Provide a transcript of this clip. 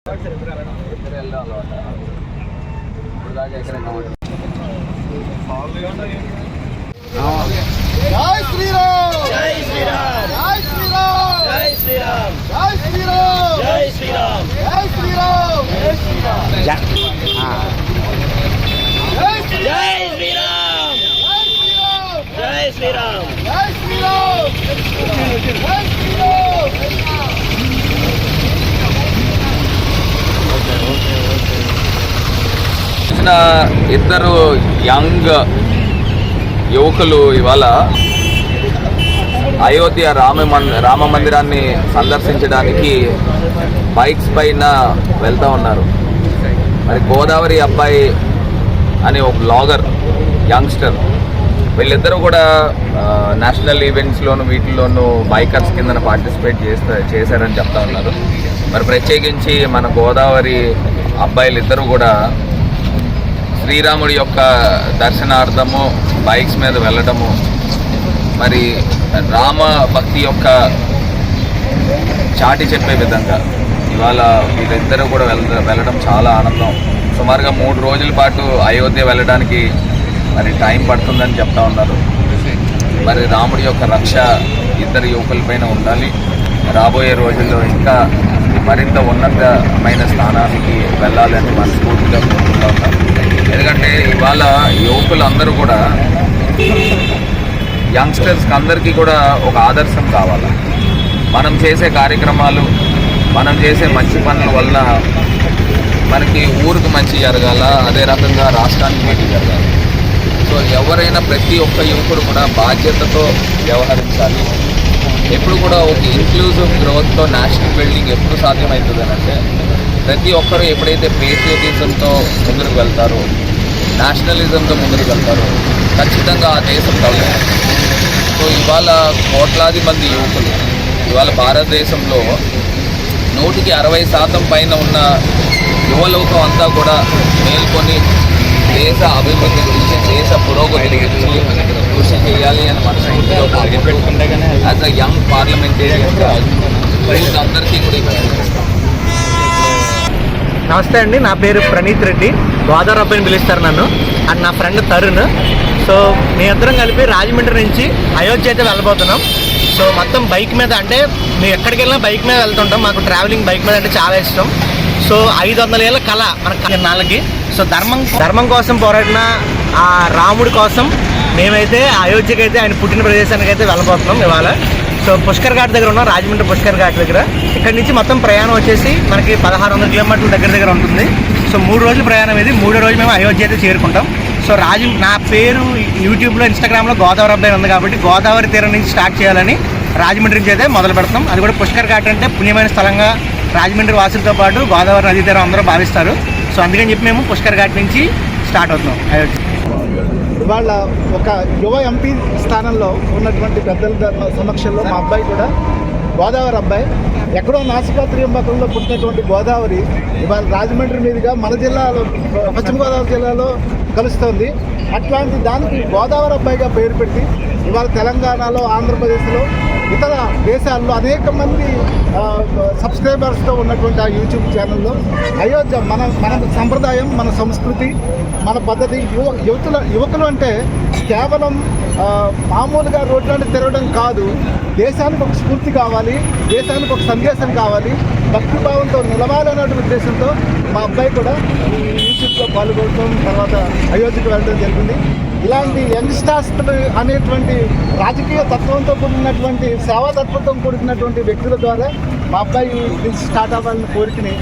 జై శ్రీరామ్ జై శ్రీరామ్ జై శ్రీరామ్ జై శ్రీరామ్ జై శ్రీరామ్ జై శ్రీరామ్ జై శ్రీరామ్ జై శ్రీరామ్ జై శ్రీరామ్ జై శ్రీరామ్ జై శ్రీరామ్ జై శ్రీరామ్ ఇద్దరు యంగ్ యువకులు ఇవాళ అయోధ్య రామ మందిరాన్ని సందర్శించడానికి బైక్స్ పైన వెళ్తూ ఉన్నారు. మరి గోదావరి అబ్బాయి అనే ఒక బ్లాగర్ యంగ్స్టర్, వీళ్ళిద్దరూ కూడా నేషనల్ ఈవెంట్స్లోను వీటిల్లోనూ బైకర్స్ కింద పార్టిసిపేట్ చేశారని చెప్తా ఉన్నారు. మరి ప్రత్యేకించి మన గోదావరి అబ్బాయిలు ఇద్దరు కూడా శ్రీరాముడి యొక్క దర్శనార్థము బైక్స్ మీద వెళ్ళడము, మరి రామ భక్తి యొక్క చాటి చెప్పే విధంగా ఇవాళ వీళ్ళిద్దరూ కూడా వెళ్ళడం చాలా ఆనందం. సుమారుగా 3 రోజుల పాటు అయోధ్య వెళ్ళడానికి మరి టైం పడుతుందని చెప్తా ఉన్నారు. మరి రాముడి యొక్క రక్ష ఇద్దరు యువకులపైన ఉండాలి. రాబోయే రోజుల్లో ఇంకా మరింత ఉన్నతమైన స్థానానికి వెళ్ళాలని మనస్ఫూర్తిగా కోరుకుంటా ఉన్నాం. ఎందుకంటే ఇవాళ యువకులందరూ కూడా యంగ్స్టర్స్కి అందరికీ కూడా ఒక ఆదర్శం కావాలి. మనం చేసే కార్యక్రమాలు, మనం చేసే మంచి పనుల వల్ల మనకి ఊరికి మంచి జరగాల, అదే రకంగా రాష్ట్రానికి మంచి జరగాలి. సో ఎవరైనా ప్రతి ఒక్క యువకుడు కూడా బాధ్యతతో వ్యవహరించాలి. ఎప్పుడు కూడా ఒక ఇంక్లూజివ్ గ్రోత్తో నేషనల్ బిల్డింగ్ ఎప్పుడు సాధ్యమవుతుంది అంటే ప్రతి ఒక్కరూ ఎప్పుడైతే పేట్రియాటిజంతో ముందుకు వెళ్తారో, నేషనలిజంతో ముందుకు వెళ్తారో ఖచ్చితంగా ఆ దేశం డెవలప్. సో ఇవాళ కోట్లాది మంది యువకులు ఇవాళ భారతదేశంలో 160% పైన ఉన్న యువలోకం అంతా కూడా మేల్కొని దేశ అభివృద్ధి గురించి, దేశ పురోగతి గురించి కృషి చేయాలి అని మనస్ఫూర్తిగా యాజ్ అ యంగ్ పార్లమెంటేరియన్గా అందరికీ కూడా. నమస్తే అండి, నా పేరు ప్రణీత్ రెడ్డి. గోదావరి అబ్బాయిని పిలుస్తారు నన్ను. అండ్ నా ఫ్రెండ్ తరుణ్. సో మేమిద్దరం కలిపి రాజమండ్రి నుంచి అయోధ్య అయితే వెళ్ళబోతున్నాం. సో మొత్తం బైక్ మీద, అంటే మేము ఎక్కడికి వెళ్ళినా బైక్ మీద వెళ్తుంటాం. మాకు ట్రావెలింగ్ బైక్ మీద అంటే చాలా ఇష్టం. సో 500 ఏళ్ళ కళ మన నాళ్ళకి. సో ధర్మం కోసం పోరాడిన ఆ రాముడి కోసం మేమైతే అయోధ్యకి అయితే, ఆయన పుట్టిన ప్రదేశానికి అయితే వెళ్ళబోతున్నాం ఇవాళ. సో పుష్కర్ ఘాట్ దగ్గర ఉన్నాం, రాజమండ్రి పుష్కర్ ఘాట్ దగ్గర. ఇక్కడ నుంచి మొత్తం ప్రయాణం వచ్చేసి మనకి 1600 కిలోమీటర్ల దగ్గర ఉంటుంది. సో 3 రోజుల ప్రయాణం ఇది. 3వ రోజు మేము అయోధ్య అయితే చేరుకుంటాం. సో నా పేరు యూట్యూబ్లో, ఇన్స్టాగ్రామ్లో గోదావరి అబ్బాయి ఉంది కాబట్టి గోదావరి తీరం నుంచి స్టార్ట్ చేయాలని రాజమండ్రి నుంచి అయితే మొదలు పెడతాం. అది కూడా పుష్కర్ ఘాట్ అంటే పుణ్యమైన స్థలంగా రాజమండ్రి వాసులతో పాటు గోదావరి నదీ తీరం అందరూ భావిస్తారు. సో అందుకని చెప్పి మేము పుష్కర్ ఘాట్ నుంచి స్టార్ట్ అవుతున్నాం అయోధ్య. ఇవాళ ఒక యువ ఎంపీ స్థానంలో ఉన్నటువంటి పెద్దల సమక్షంలో మా అబ్బాయి కూడా గోదావరి అబ్బాయి, ఎక్కడో నాసికాత్రియంబకంలో పుట్టినటువంటి గోదావరి ఇవాళ రాజమండ్రి మీదుగా మన జిల్లాలో, పశ్చిమ గోదావరి జిల్లాలో కలుస్తుంది. అట్లాంటి దానికి గోదావరి అబ్బాయిగా పేరు పెట్టి ఇవాళ తెలంగాణలో, ఆంధ్రప్రదేశ్లో, ఇతర దేశాల్లో అనేక మంది సబ్స్క్రైబర్స్తో ఉన్నటువంటి ఆ యూట్యూబ్ ఛానల్లో అయోధ్య మన సంప్రదాయం, మన సంస్కృతి, మన పద్ధతి. యువకులు అంటే కేవలం మామూలుగా రోడ్లంటే తిరగడం కాదు, దేశానికి ఒక స్ఫూర్తి కావాలి, దేశానికి ఒక సందేశం కావాలి, భక్తిభావంతో నిలవాలనేటువంటి ఉద్దేశంతో మా అబ్బాయి కూడా ఈ యూట్యూబ్లో పాల్గొనడం, తర్వాత అయోధ్యకు వెళ్ళడం జరిగింది. ఇలాంటి యంగ్స్టర్స్ అనేటువంటి రాజకీయ తత్వంతో కూడినటువంటి, సేవా తత్వంతో కూడినటువంటి వ్యక్తుల ద్వారా మా అబ్బాయి స్టార్ట్ అవ్వాలని కోరికని